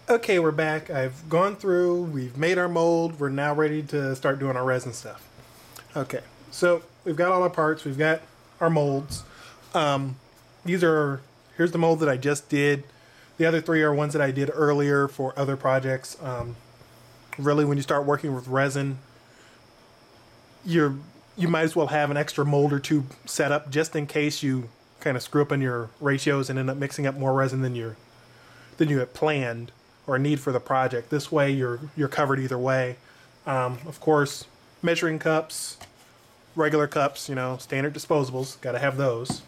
Okay, we're back. I've gone through, we've made our mold, we're now ready to start doing our resin stuff. Okay, so we've got all our parts, we've got our molds. These are, here's the mold that I just did. The other three are ones that I did earlier for other projects. Really, when you start working with resin, you might as well have an extra mold or two set up just in case you kind of screw up on your ratios and end up mixing up more resin than you had planned or need for the project. This way you're covered either way. Of course, measuring cups, regular cups, standard disposables, got to have those.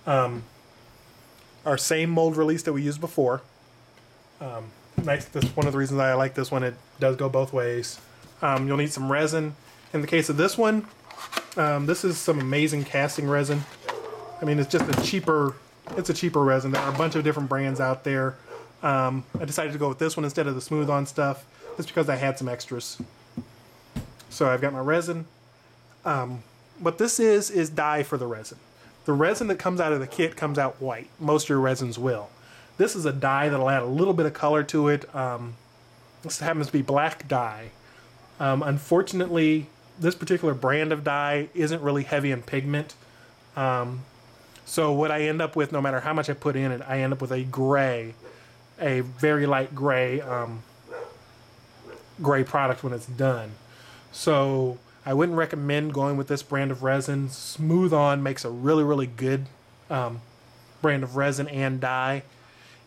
Our same mold release that we used before. Nice. That's one of the reasons I like this one. It does go both ways. You'll need some resin. In the case of this one, this is some amazing casting resin. I mean, it's just a cheaper resin. There are a bunch of different brands out there. I decided to go with this one instead of the smooth-on stuff, just because I had some extras. So I've got my resin. What this is dye for the resin. The resin that comes out of the kit comes out white. Most of your resins will. This is a dye that'll add a little bit of color to it. This happens to be black dye. Unfortunately, this particular brand of dye isn't really heavy in pigment. So what I end up with, no matter how much I put in it, I end up with a gray, a very light gray, gray product when it's done. So I wouldn't recommend going with this brand of resin. Smooth On makes a really, really good brand of resin and dye,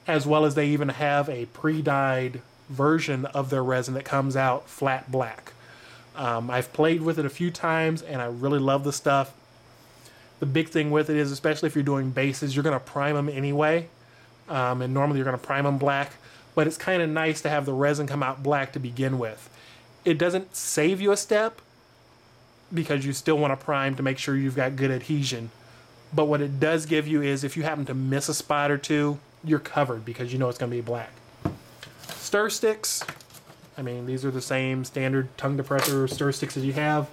as well as they even have a pre-dyed version of their resin that comes out flat black. I've played with it a few times and I really love the stuff. The big thing with it is, especially if you're doing bases, you're going to prime them anyway. And normally you're going to prime them black, but it's kind of nice to have the resin come out black to begin with. It doesn't save you a step because you still want to prime to make sure you've got good adhesion. But what it does give you is if you happen to miss a spot or two, you're covered because you know it's going to be black. Stir sticks. I mean, these are the same standard tongue depressor stir sticks as you have.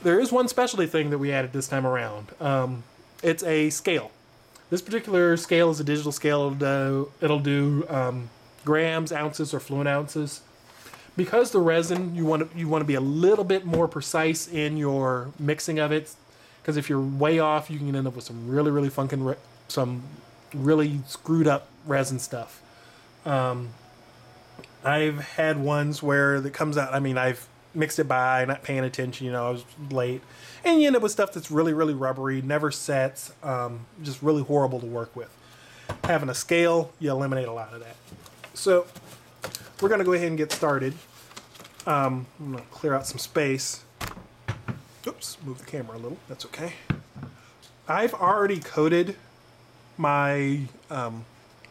There is one specialty thing that we added this time around. It's a scale. This particular scale is a digital scale. It'll do grams, ounces, or fluid ounces. Because the resin, you want to be a little bit more precise in your mixing of it. Because if you're way off, you can end up with some really, really funkin', some really screwed up resin stuff. I've had ones where it comes out. I mean, I've mixed it by not paying attention. I was late, and you end up with stuff that's really, really rubbery, never sets, just really horrible to work with. Having a scale, you eliminate a lot of that. So we're going to go ahead and get started. I'm going to clear out some space. Oops, move the camera a little. That's okay. I've already coated my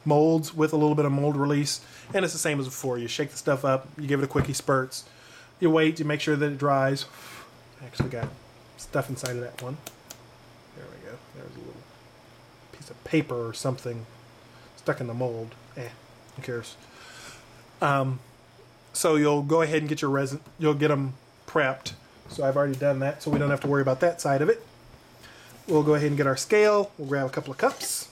molds with a little bit of mold release, and it's the same as before. You shake the stuff up, you give it a quickie spurts, you wait, you make sure that it dries. I actually got stuff inside of that one. There we go. There's a little piece of paper or something stuck in the mold. Who cares? So you'll go ahead and get your resin. You'll get them prepped. So I've already done that, so we don't have to worry about that side of it. We'll go ahead and get our scale. We'll grab a couple of cups.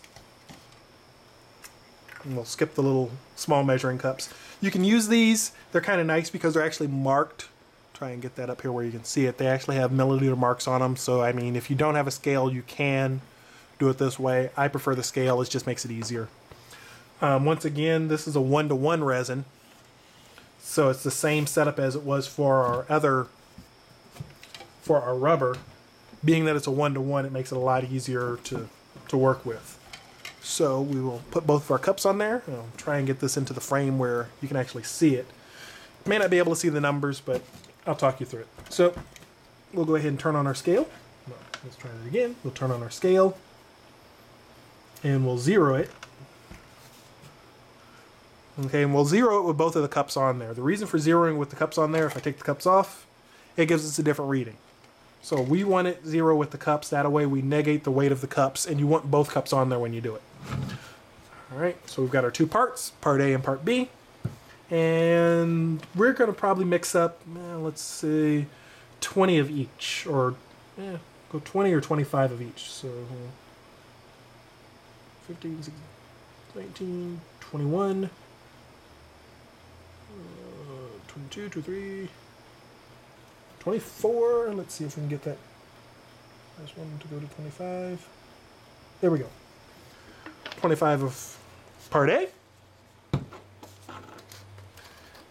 And we'll skip the little small measuring cups. You can use these. They're kind of nice because they're actually marked. Try and get that up here where you can see it. They actually have milliliter marks on them. So, I mean, if you don't have a scale, you can do it this way. I prefer the scale. It just makes it easier. Once again, this is a 1-to-1 resin. So it's the same setup as it was for our rubber. Being that it's a 1-to-1, it makes it a lot easier to work with. So we will put both of our cups on there. I'll try and get this into the frame where you can actually see it. May not be able to see the numbers, but I'll talk you through it. So we'll go ahead and turn on our scale. No, let's try it again. We'll turn on our scale and we'll zero it. Okay, and we'll zero it with both of the cups on there. The reason for zeroing with the cups on there, if I take the cups off, it gives us a different reading. So we want it zero with the cups. That way we negate the weight of the cups, and you want both cups on there when you do it. All right, so we've got our two parts, part A and part B. And we're going to probably mix up, let's say, 20 of each, or go 20 or 25 of each. So 15, 16, 19, 21, 2, 2, 3, 24. Let's see if we can get that. There's one to go to 25. There we go. 25 of part A.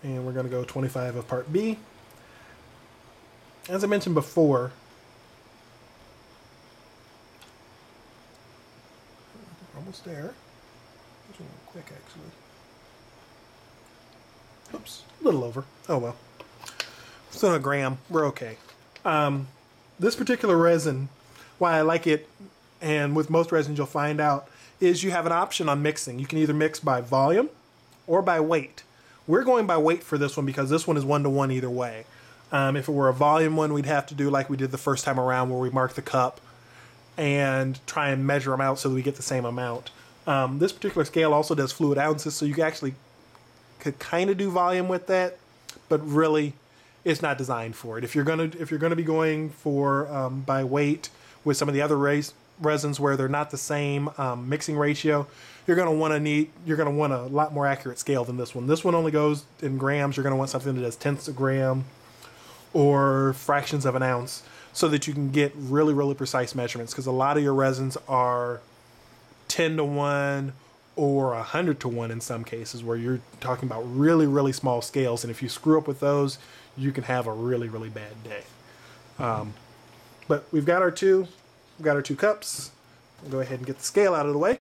And we're going to go 25 of part B. As I mentioned before, almost there. This one went quick, actually. Oops, a little over. Oh well. So a gram, we're okay. This particular resin, why I like it, and with most resins you'll find out, is you have an option on mixing. You can either mix by volume or by weight. We're going by weight for this one because this one is 1-to-1 either way. If it were a volume one, we'd have to do like we did the first time around where we mark the cup and try and measure them out so that we get the same amount. This particular scale also does fluid ounces, so you could kind of do volume with that, but really it's not designed for it. If you're gonna be going for by weight with some of the other resins where they're not the same mixing ratio, you're gonna want a lot more accurate scale than this one. This one only goes in grams. You're gonna want something that does tenths of gram or fractions of an ounce, so that you can get really, really precise measurements. Because a lot of your resins are 10-to-1 or 100-to-1 in some cases, where you're talking about really, really small scales, and if you screw up with those, you can have a really, really bad day. But we've got our two cups. We'll go ahead and get the scale out of the way.